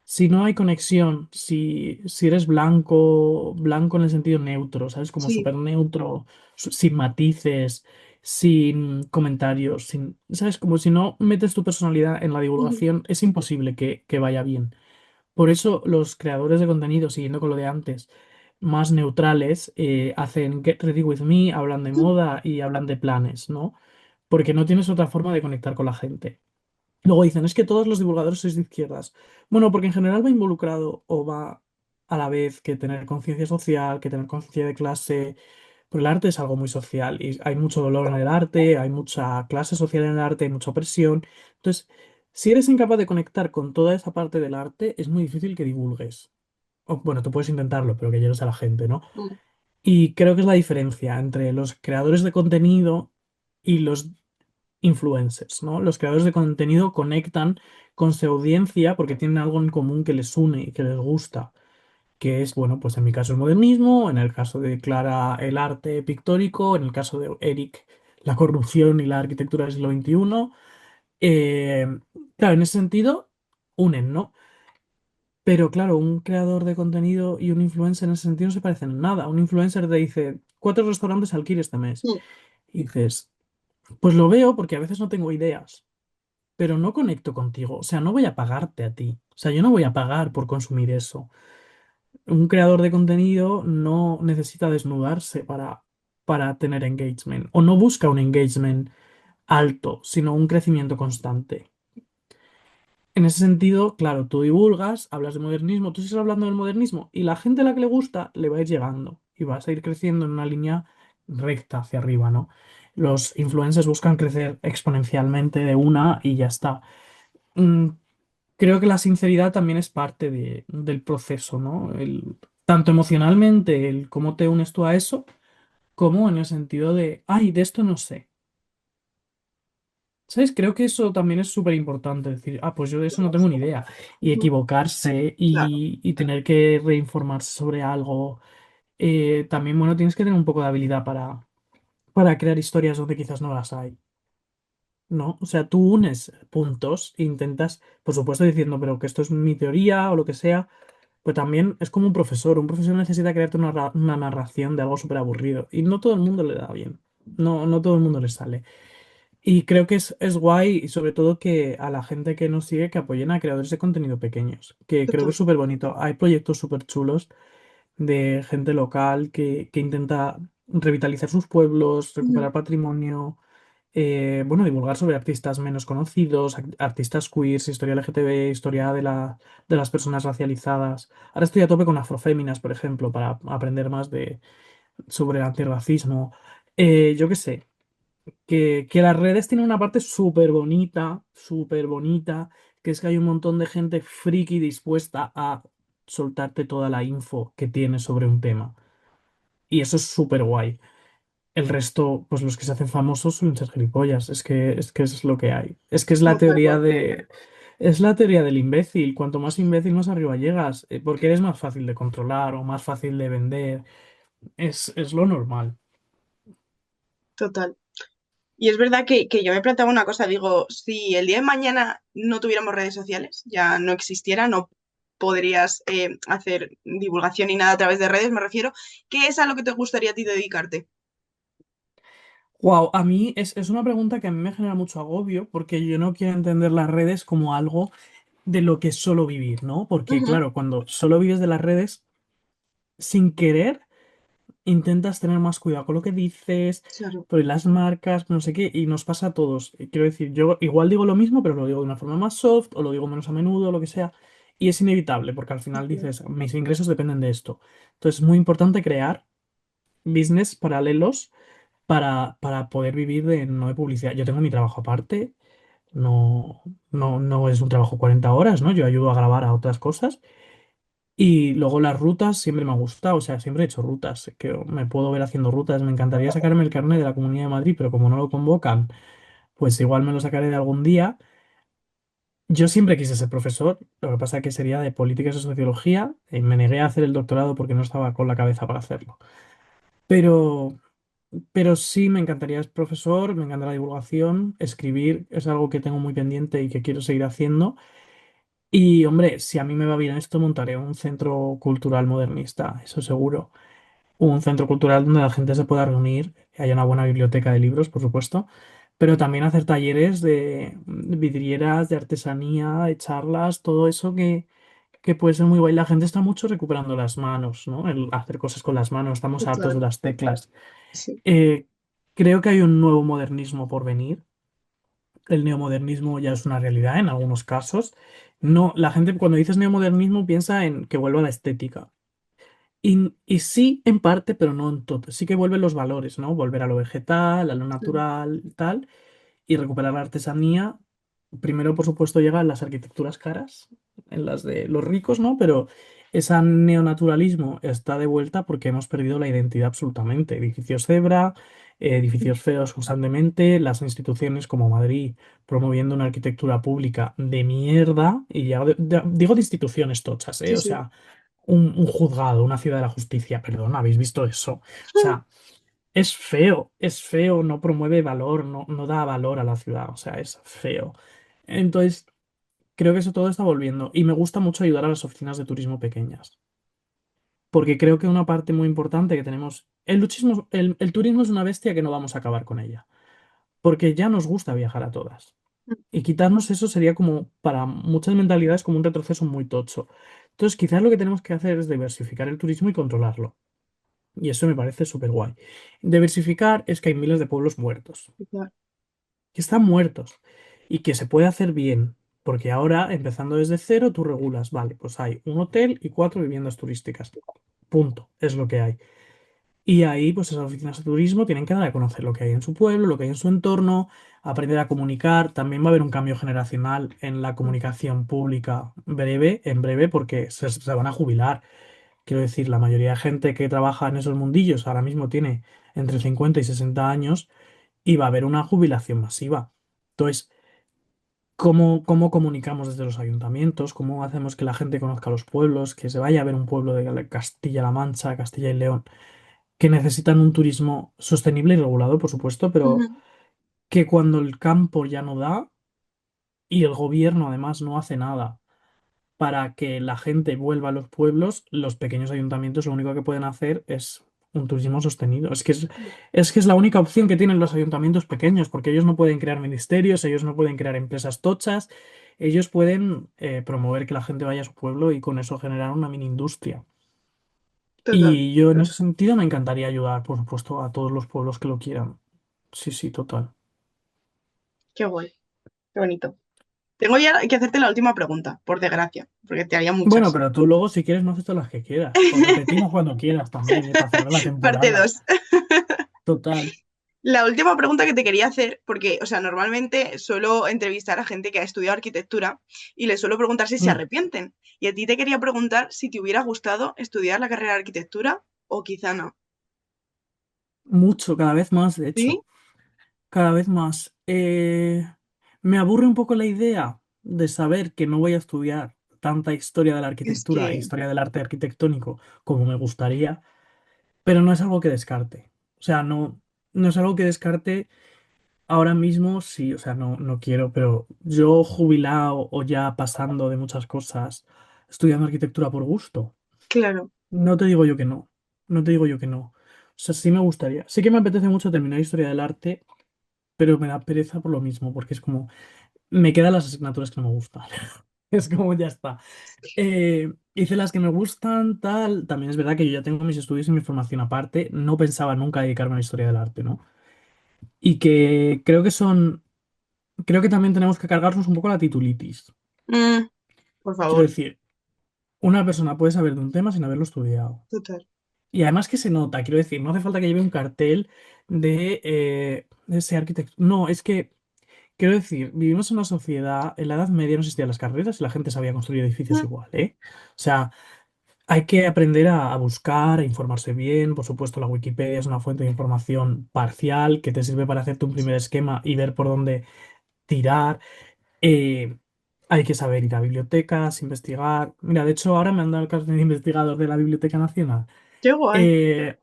si no hay conexión, si eres blanco, blanco en el sentido neutro, ¿sabes? Como Sí. súper neutro, sin matices, sin comentarios, ¿sabes? Como si no metes tu personalidad en la Ujú. divulgación, es imposible que vaya bien. Por eso los creadores de contenido, siguiendo con lo de antes, más neutrales, hacen Get Ready With Me, hablan de moda y hablan de planes, ¿no? Porque no tienes otra forma de conectar con la gente. Luego dicen, es que todos los divulgadores sois de izquierdas. Bueno, porque en general va involucrado o va a la vez que tener conciencia social, que tener conciencia de clase, porque el arte es algo muy social y hay mucho dolor en el arte, hay mucha clase social en el arte, hay mucha opresión. Entonces, si eres incapaz de conectar con toda esa parte del arte, es muy difícil que divulgues. O, bueno, tú puedes intentarlo, pero que llegues a la gente, ¿no? Mm. Y creo que es la diferencia entre los creadores de contenido y los influencers, ¿no? Los creadores de contenido conectan con su audiencia porque tienen algo en común que les une y que les gusta, que es, bueno, pues en mi caso el modernismo, en el caso de Clara el arte pictórico, en el caso de Eric la corrupción y la arquitectura del siglo XXI. Eh, claro, en ese sentido, unen, ¿no? Pero claro, un creador de contenido y un influencer en ese sentido no se parecen en nada. Un influencer te dice, 4 restaurantes alquile este mes. Mm. Y dices, pues lo veo porque a veces no tengo ideas, pero no conecto contigo. O sea, no voy a pagarte a ti. O sea, yo no voy a pagar por consumir eso. Un creador de contenido no necesita desnudarse para tener engagement. O no busca un engagement alto, sino un crecimiento constante. En ese sentido, claro, tú divulgas, hablas de modernismo, tú sigues hablando del modernismo y la gente a la que le gusta le va a ir llegando y vas a ir creciendo en una línea recta hacia arriba, ¿no? Los influencers buscan crecer exponencialmente de una y ya está. Mm, Creo que la sinceridad también es parte del proceso, ¿no? Tanto emocionalmente, el cómo te unes tú a eso, como en el sentido de, ay, de esto no sé. ¿Sabes? Creo que eso también es súper importante, decir, ah, pues yo de eso no tengo ni idea. Y Ujú. equivocarse Claro, y tener que reinformarse sobre algo. También, bueno, tienes que tener un poco de habilidad para crear historias donde quizás no las hay, ¿no? O sea, tú unes puntos e intentas, por supuesto, diciendo, pero que esto es mi teoría o lo que sea, pues también es como un profesor. Un profesor necesita crearte una narración de algo súper aburrido. Y no todo el mundo le da bien. No, no todo el mundo le sale. Y creo que es guay, y sobre todo que a la gente que nos sigue, que apoyen a creadores de contenido pequeños, que creo que total. es súper bonito. Hay proyectos súper chulos de gente local que intenta revitalizar sus pueblos, Ujú. recuperar patrimonio, bueno, divulgar sobre artistas menos conocidos, artistas queers, historia LGTB, historia de las personas racializadas. Ahora estoy a tope con afroféminas, por ejemplo, para aprender más sobre antirracismo. Yo qué sé, que las redes tienen una parte súper bonita, que es que hay un montón de gente friki dispuesta a soltarte toda la info que tiene sobre un tema. Y eso es súper guay. El resto, pues los que se hacen famosos suelen ser gilipollas. Es que es lo que hay. Es que es la No, tal teoría cual. de. Es la teoría del imbécil. Cuanto más imbécil, más arriba llegas. Porque eres más fácil de controlar o más fácil de vender. Es lo normal. Total. Y es verdad que yo me planteaba una cosa, digo, si el día de mañana no tuviéramos redes sociales, ya no existiera, no podrías hacer divulgación ni nada a través de redes, me refiero, ¿qué es a lo que te gustaría a ti dedicarte? Wow, a mí es una pregunta que a mí me genera mucho agobio porque yo no quiero entender las redes como algo de lo que es solo vivir, ¿no? Porque Ujú. claro, cuando solo vives de las redes, sin querer, intentas tener más cuidado con lo que dices, Claro. por las marcas, no sé qué, y nos pasa a todos. Y quiero decir, yo igual digo lo mismo, pero lo digo de una forma más soft o lo digo menos a menudo, lo que sea. Y es inevitable porque al final dices, mis ingresos dependen de esto. Entonces es muy importante crear business paralelos para poder vivir de no de publicidad. Yo tengo mi trabajo aparte, no, no es un trabajo 40 horas, ¿no? Yo ayudo a grabar a otras cosas. Y luego las rutas siempre me ha gustado, o sea, siempre he hecho rutas, que me puedo ver haciendo rutas. Me encantaría sacarme el carnet de la Comunidad de Madrid, pero como no lo convocan, pues igual me lo sacaré de algún día. Yo siempre quise ser profesor, lo que pasa que sería de políticas y sociología, y me negué a hacer el doctorado porque no estaba con la cabeza para hacerlo. Pero Pero sí, me encantaría ser profesor, me encanta la divulgación, escribir es algo que tengo muy pendiente y que quiero seguir haciendo. Y hombre, si a mí me va bien esto, montaré un centro cultural modernista, eso seguro. Un centro cultural donde la gente se pueda reunir, que haya una buena biblioteca de libros, por supuesto, pero también hacer talleres de vidrieras, de artesanía, de charlas, todo eso que puede ser muy guay. La gente está mucho recuperando las manos, ¿no? El hacer cosas con las manos, estamos hartos de Total, las teclas. sí. Eh, Creo que hay un nuevo modernismo por venir. El neomodernismo ya es una realidad en algunos casos. No, la gente cuando dices neomodernismo piensa en que vuelva la estética. Y sí, en parte, pero no en todo. Sí que vuelven los valores, ¿no? Volver a lo vegetal, a lo Mm, natural, tal, y recuperar la artesanía. Primero, por supuesto, llegan las arquitecturas caras, en las de los ricos, ¿no? Pero ese neonaturalismo está de vuelta porque hemos perdido la identidad absolutamente. Edificios cebra, edificios feos constantemente, las instituciones como Madrid promoviendo una arquitectura pública de mierda, y ya digo de instituciones tochas, ¿eh? sí, O sí. sea, un juzgado, una ciudad de la justicia, perdón, ¿habéis visto eso? O sea, es feo, no promueve valor, no da valor a la ciudad, o sea, es feo. Entonces, creo que eso todo está volviendo y me gusta mucho ayudar a las oficinas de turismo pequeñas, porque creo que una parte muy importante que tenemos, el turismo es una bestia que no vamos a acabar con ella, porque ya nos gusta viajar a todas. Y quitarnos eso sería como, para muchas mentalidades, como un retroceso muy tocho. Entonces, quizás lo que tenemos que hacer es diversificar el turismo y controlarlo. Y eso me parece súper guay. Diversificar es que hay miles de pueblos muertos, Total. que están muertos y que se puede hacer bien, porque ahora, empezando desde cero, tú regulas, vale, pues hay un hotel y 4 viviendas turísticas. Punto, es lo que hay. Y ahí, pues esas oficinas de turismo tienen que dar a conocer lo que hay en su pueblo, lo que hay en su entorno, aprender a comunicar. También va a haber un cambio generacional en la Mm, comunicación pública en breve, porque se van a jubilar. Quiero decir, la mayoría de gente que trabaja en esos mundillos ahora mismo tiene entre 50 y 60 años y va a haber una jubilación masiva. Entonces, ¿cómo comunicamos desde los ayuntamientos? ¿Cómo hacemos que la gente conozca los pueblos? Que se vaya a ver un pueblo de Castilla-La Mancha, Castilla y León, que necesitan un turismo sostenible y regulado, por supuesto, pero ujú. que cuando el campo ya no da y el gobierno además no hace nada para que la gente vuelva a los pueblos, los pequeños ayuntamientos lo único que pueden hacer es un turismo sostenido. Es que es la única opción que tienen los ayuntamientos pequeños, porque ellos no pueden crear ministerios, ellos no pueden crear empresas tochas, ellos pueden promover que la gente vaya a su pueblo y con eso generar una mini industria. Total. Y yo en ese sentido me encantaría ayudar, por supuesto, a todos los pueblos que lo quieran. Sí, sí, total. Qué guay. Qué bonito. Tengo ya que hacerte la última pregunta, por desgracia, porque te haría Bueno, muchas. pero tú luego, si quieres, no haces todas las que quieras. O repetimos cuando quieras también, para cerrar la Parte temporada. 2. Total. La última pregunta que te quería hacer, porque, o sea, normalmente suelo entrevistar a gente que ha estudiado arquitectura y les suelo preguntar si se Mm, arrepienten. Y a ti te quería preguntar si te hubiera gustado estudiar la carrera de arquitectura o quizá no. mucho, cada vez más, de ¿Sí? hecho. Cada vez más. Me aburre un poco la idea de saber que no voy a estudiar tanta historia de la Es arquitectura e que, historia del arte arquitectónico como me gustaría, pero no es algo que descarte. O sea, no es algo que descarte ahora mismo, sí, o sea, no quiero, pero yo jubilado o ya pasando de muchas cosas, estudiando arquitectura por gusto, claro, no te digo yo que no, no te digo yo que no. O sea, sí me gustaría. Sí que me apetece mucho terminar historia del arte, pero me da pereza por lo mismo, porque es como, me quedan las asignaturas que no me gustan. Es como, ya está. Hice las que me gustan, tal. También es verdad que yo ya tengo mis estudios y mi formación aparte. No pensaba nunca dedicarme a la historia del arte, ¿no? Y que creo que también tenemos que cargarnos un poco la titulitis. mm, por Quiero favor, decir, una persona puede saber de un tema sin haberlo estudiado. total. Y además que se nota, quiero decir, no hace falta que lleve un cartel de ese arquitecto. No, es que, quiero decir, vivimos en una sociedad, en la Edad Media no existían las carreras y la gente sabía construir edificios Mm, igual, ¿eh? O sea, hay que aprender a buscar, a informarse bien. Por supuesto, la Wikipedia es una fuente de información parcial que te sirve para hacerte un primer esquema y ver por dónde tirar. Eh, Hay que saber ir a bibliotecas, investigar. Mira, de hecho, ahora me han dado el carnet de investigador de la Biblioteca Nacional. qué guay. Eh,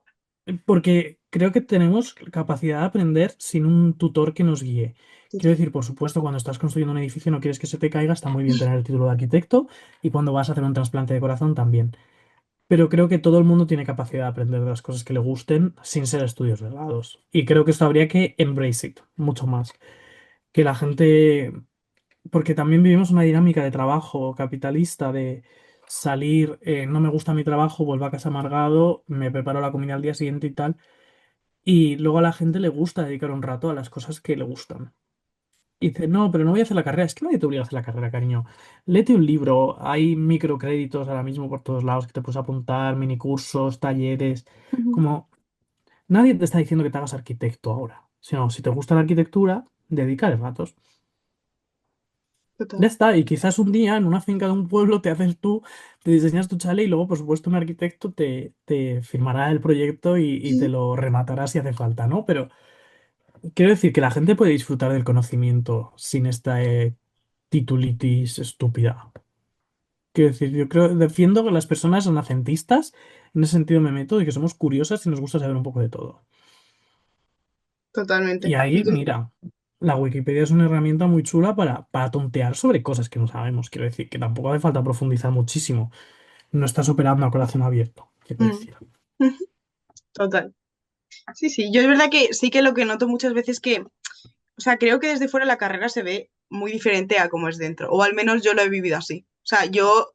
Porque creo que tenemos capacidad de aprender sin un tutor que nos guíe. Quiero Total. decir, por supuesto, cuando estás construyendo un edificio no quieres que se te caiga, está muy bien tener el título de arquitecto y cuando vas a hacer un trasplante de corazón también. Pero creo que todo el mundo tiene capacidad de aprender de las cosas que le gusten sin ser estudios reglados. Y creo que esto habría que embrace it mucho más. Que la gente, porque también vivimos una dinámica de trabajo capitalista de salir, no me gusta mi trabajo, vuelvo a casa amargado, me preparo la comida al día siguiente y tal. Y luego a la gente le gusta dedicar un rato a las cosas que le gustan. Y dice, no, pero no voy a hacer la carrera. Es que nadie te obliga a hacer la carrera, cariño. Léete un libro. Hay microcréditos ahora mismo por todos lados que te puedes apuntar, minicursos, talleres. Ujú. Como nadie te está diciendo que te hagas arquitecto ahora. Sino, si te gusta la arquitectura, dedicar ratos. Ya Total. está. Y quizás un día en una finca de un pueblo te haces tú, te diseñas tu chalet y luego, por supuesto, un arquitecto te firmará el proyecto y te Ujú. lo rematará si hace falta, ¿no? Pero quiero decir que la gente puede disfrutar del conocimiento sin esta titulitis estúpida. Quiero decir, yo creo, defiendo que las personas renacentistas, en ese sentido me meto, y que somos curiosas y nos gusta saber un poco de todo. Y Totalmente. ahí, mira, la Wikipedia es una herramienta muy chula para tontear sobre cosas que no sabemos. Quiero decir, que tampoco hace falta profundizar muchísimo. No estás operando a corazón abierto, quiero Mm. decir. Ujú. Total. Sí, sí. Yo es verdad que sí que lo que noto muchas veces que, o sea, creo que desde fuera la carrera se ve muy diferente a cómo es dentro, o al menos yo lo he vivido así. O sea, yo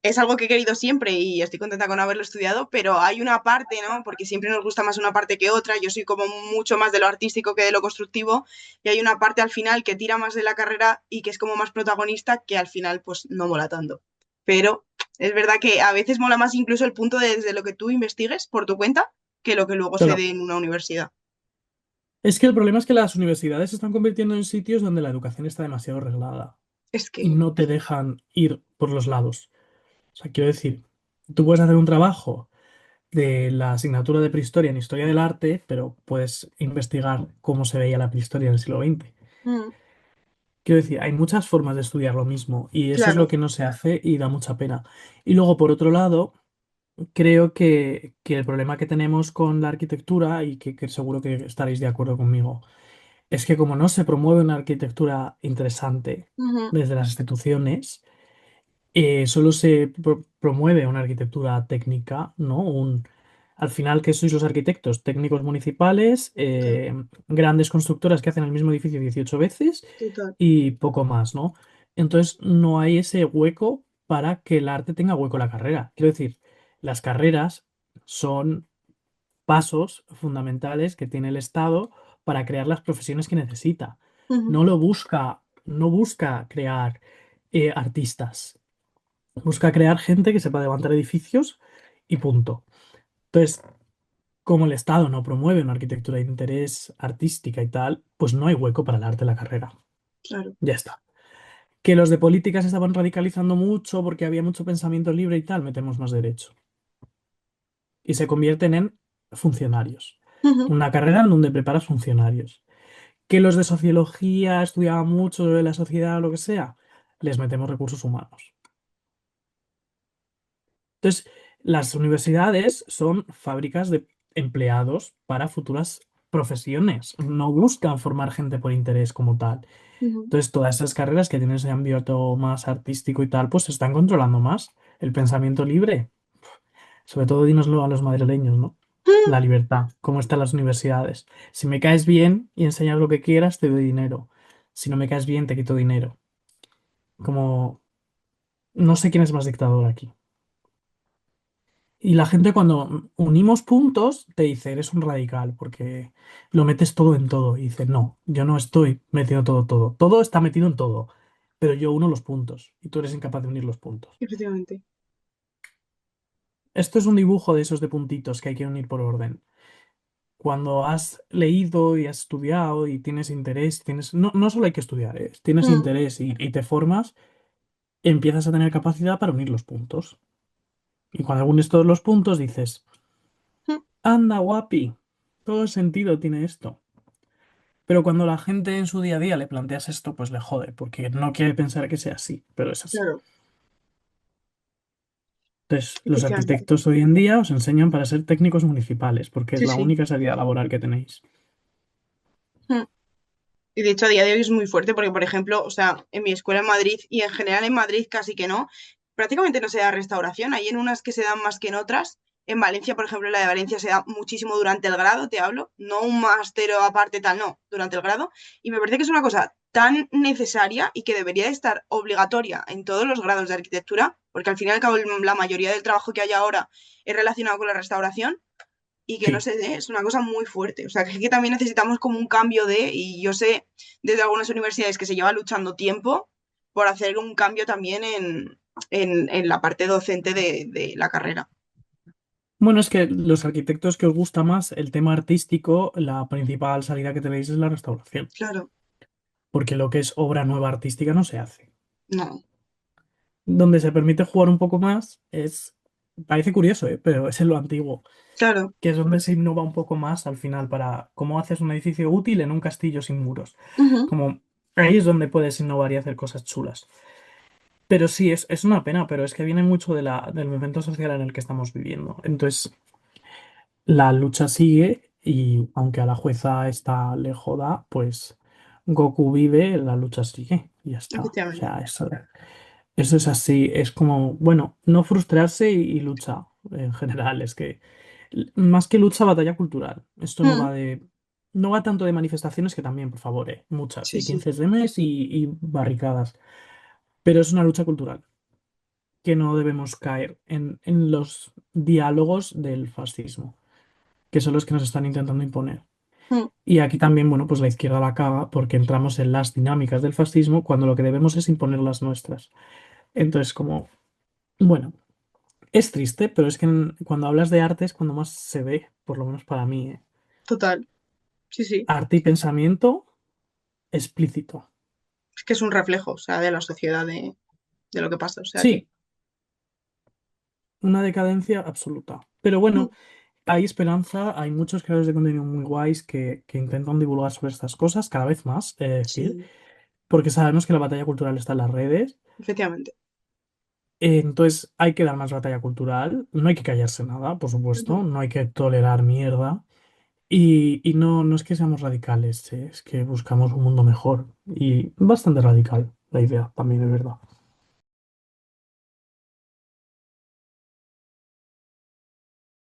es algo que he querido siempre y estoy contenta con haberlo estudiado, pero hay una parte, ¿no? Porque siempre nos gusta más una parte que otra. Yo soy como mucho más de lo artístico que de lo constructivo y hay una parte al final que tira más de la carrera y que es como más protagonista que al final pues no mola tanto. Pero es verdad que a veces mola más incluso el punto de desde lo que tú investigues por tu cuenta que lo que luego se Claro, dé en una universidad. es que el problema es que las universidades se están convirtiendo en sitios donde la educación está demasiado reglada Es y que, no te dejan ir por los lados. O sea, quiero decir, tú puedes hacer un trabajo de la asignatura de prehistoria en historia del arte, pero puedes investigar cómo se veía la prehistoria en el siglo XX. mm, Quiero decir, hay muchas formas de estudiar lo mismo y eso es lo claro. que no se hace y da mucha pena. Y luego, por otro lado, creo que el problema que tenemos con la arquitectura, y que seguro que estaréis de acuerdo conmigo, es que como no se promueve una arquitectura interesante Ujú. desde las instituciones, solo se promueve una arquitectura técnica, ¿no? Al final, ¿qué sois los arquitectos? Técnicos municipales, Claro. grandes constructoras que hacen el mismo edificio 18 veces Total. y poco más, ¿no? Entonces, no hay ese hueco para que el arte tenga hueco en la carrera. Quiero decir, las carreras son pasos fundamentales que tiene el Estado para crear las profesiones que necesita. Ujú. No busca crear artistas. Busca crear gente que sepa levantar edificios y punto. Entonces, como el Estado no promueve una arquitectura de interés artística y tal, pues no hay hueco para el arte en la carrera. Claro. Ya está. Que los de política se estaban radicalizando mucho porque había mucho pensamiento libre y tal, metemos más derecho. Y se convierten en funcionarios. Ujú. Una carrera en donde preparas funcionarios. Que los de sociología estudiaban mucho de la sociedad o lo que sea, les metemos recursos humanos. Entonces, las universidades son fábricas de empleados para futuras profesiones. No buscan formar gente por interés como tal. Ujú. Entonces, todas esas carreras que tienen ese ámbito más artístico y tal, pues se están controlando más. El pensamiento libre, sobre todo dínoslo a los madrileños, ¿no? La libertad, cómo están las universidades. Si me caes bien y enseñas lo que quieras, te doy dinero. Si no me caes bien, te quito dinero. Como, no sé quién es más dictador aquí. Y la gente cuando unimos puntos te dice, eres un radical porque lo metes todo en todo. Y dice, no, yo no estoy metiendo todo, todo. Todo está metido en todo, pero yo uno los puntos y tú eres incapaz de unir los puntos. Efectivamente. Esto es un dibujo de esos de puntitos que hay que unir por orden. Cuando has leído y has estudiado y tienes interés, no solo hay que estudiar, tienes Mm. interés y te formas, empiezas a tener capacidad para unir los puntos. Y cuando unes todos los puntos dices, Mm. anda, guapi, todo el sentido tiene esto. Pero cuando la gente en su día a día le planteas esto, pues le jode, porque no quiere pensar que sea así, pero es así. Claro. Entonces, los Efectivamente. arquitectos hoy en día os enseñan para ser técnicos municipales, porque es Sí, la sí. única salida laboral que tenéis. Mm. Y de hecho a día de hoy es muy fuerte porque, por ejemplo, o sea, en mi escuela en Madrid y en general en Madrid casi que no, prácticamente no se da restauración. Hay en unas que se dan más que en otras. En Valencia, por ejemplo, la de Valencia se da muchísimo durante el grado, te hablo, no un máster o aparte tal, no, durante el grado. Y me parece que es una cosa tan necesaria y que debería de estar obligatoria en todos los grados de arquitectura, porque al fin y al cabo la mayoría del trabajo que hay ahora es relacionado con la restauración y que no Sí. se dé, es una cosa muy fuerte. O sea, que también necesitamos como un cambio de, y yo sé desde algunas universidades que se lleva luchando tiempo por hacer un cambio también en la parte docente de la carrera. Bueno, es que los arquitectos que os gusta más el tema artístico, la principal salida que tenéis es la restauración, Claro, porque lo que es obra nueva artística no se hace. no, Donde se permite jugar un poco más es, parece curioso, pero es en lo antiguo, claro. que es donde se innova un poco más al final para cómo haces un edificio útil en un castillo sin muros. Ujú, Como ahí es donde puedes innovar y hacer cosas chulas. Pero sí, es una pena, pero es que viene mucho de del momento social en el que estamos viviendo. Entonces, la lucha sigue y aunque a la jueza esta le joda, pues Goku vive, la lucha sigue y ya está. O efectivamente. sea, eso es así, es como, bueno, no frustrarse y lucha en general, es que más que lucha, batalla cultural. Esto no Mm, va no va tanto de manifestaciones, que también, por favor, muchas, sí, y sí, 15 mes y barricadas, pero es una lucha cultural que no debemos caer en los diálogos del fascismo, que son los que nos están intentando imponer. mm, Y aquí también, bueno, pues la izquierda la caga porque entramos en las dinámicas del fascismo cuando lo que debemos es imponer las nuestras. Entonces, como, bueno. Es triste, pero es que cuando hablas de arte es cuando más se ve, por lo menos para mí, ¿eh? total. Sí, sí. Arte y pensamiento explícito. Es que es un reflejo, o sea, de la sociedad de lo que pasa. O sea que. Sí, una decadencia absoluta. Pero Mm, bueno, hay esperanza, hay muchos creadores de contenido muy guays que intentan divulgar sobre estas cosas cada vez más, es decir, sí, porque sabemos que la batalla cultural está en las redes. efectivamente. Entonces hay que dar más batalla cultural, no hay que callarse nada, por supuesto, Ujú. no hay que tolerar mierda. Y no, no es que seamos radicales, es que buscamos un mundo mejor. Y bastante radical la idea, también es verdad.